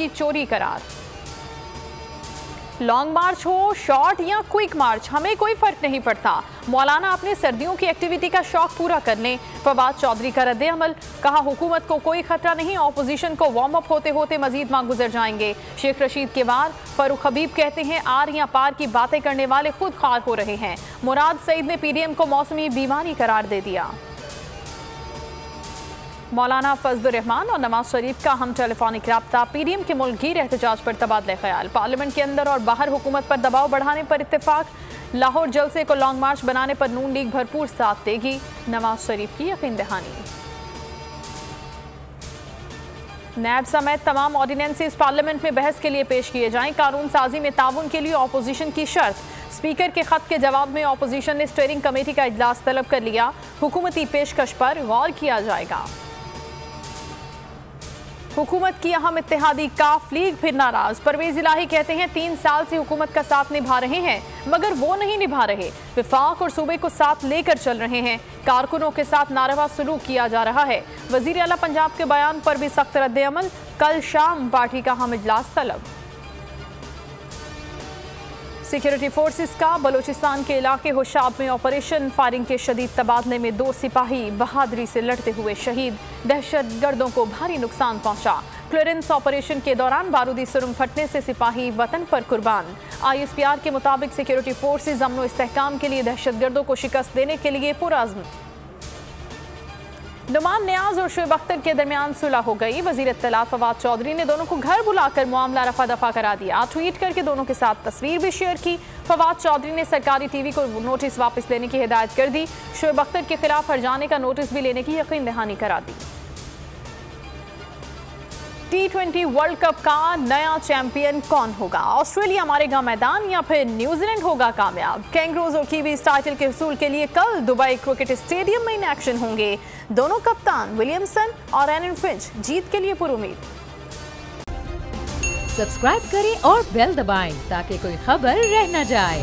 की चोरी करार। लॉन्ग मार्च हो, शॉर्ट या क्विक मार्च, हमें कोई फर्क नहीं पड़ता। मौलाना अपने सर्दियों की एक्टिविटी का शौक पूरा कर लें। फवाद चौधरी का रद्द अमल, कहा हुकूमत को कोई खतरा नहीं, ऑपोजिशन को वार्म अप होते होते मजीद माह गुजर जाएंगे। शेख रशीद के बाद फरूख हबीब कहते हैं आर या पार की बातें करने वाले खुद खार हो रहे हैं। मुराद सईद ने पीडीएम को मौसमी बीमारी करार दे दिया। मौलाना फजलुर रहमान और नवाज शरीफ का हम टेलीफोनिक राब्ता, पीडीएम के मुल्कगीर एहतजाज पर तबादला ख्याल, पार्लियामेंट के अंदर और बाहर हुकूमत पर दबाव बढ़ाने पर इत्तेफाक, लाहौर जलसे को लॉन्ग मार्च बनाने पर नून लीग भरपूर साथ देगी, नवाज शरीफ की यकीन दहानी। नैब समेत तमाम ऑर्डिनेंसेस पार्लियामेंट में बहस के लिए पेश किए जाएं, कानून साजी में ताउन के लिए ऑपोजिशन की शर्त। स्पीकर के खत के जवाब में ऑपोजिशन ने स्टीयरिंग कमेटी का इजलास तलब कर लिया, हुकूमती पेशकश पर गौर किया जाएगा। हुकूमत की अहम इत्तेहादी काफ लीग फिर नाराज, परवेज इलाही कहते हैं 3 साल से हुकूमत का साथ निभा रहे हैं मगर वो नहीं निभा रहे, विफाक और सूबे को साथ लेकर चल रहे हैं, कारकुनों के साथ नारवा सलूक किया जा रहा है। वजीर आला पंजाब के बयान पर भी सख्त रद्द अमल, कल शाम पार्टी का अहम इजलास तलब। सिक्योरिटी फोर्सेस का बलोचिस्तान के इलाके होशाब में ऑपरेशन, फायरिंग के शदीद तबादले में 2 सिपाही बहादुरी से लड़ते हुए शहीद, दहशतगर्दों को भारी नुकसान पहुंचा। क्लियरेंस ऑपरेशन के दौरान बारूदी सुरंग फटने से सिपाही वतन पर कुर्बान। ISPR के मुताबिक सिक्योरिटी फोर्सेस अमन व इस्तेहकाम के लिए दहशतगर्दों को शिकस्त देने के लिए पुरअज़्म। नुमान नियाज और शुएब अख्तर के दरमियान सुलह हो गई, वजीर इत्तलात फवाद चौधरी ने दोनों को घर बुलाकर मामला रफा दफा करा दिया, ट्वीट करके दोनों के साथ तस्वीर भी शेयर की। फवाद चौधरी ने सरकारी टीवी को नोटिस वापस लेने की हिदायत कर दी, शुएब अख्तर के खिलाफ हर्जाने का नोटिस भी लेने की यकीन दहानी करा दी। T20 वर्ल्ड कप का नया चैंपियन कौन होगा? ऑस्ट्रेलिया मारेगा मैदान या फिर न्यूजीलैंड होगा कामयाब? कैंगरूज और कीवीज टाइटल के हुसूल के लिए कल दुबई क्रिकेट स्टेडियम में इन एक्शन होंगे। दोनों कप्तान विलियमसन और एरन फिंच जीत के लिए पुरुमीद। सब्सक्राइब करें और बेल दबाएं ताकि कोई खबर रह न जाए।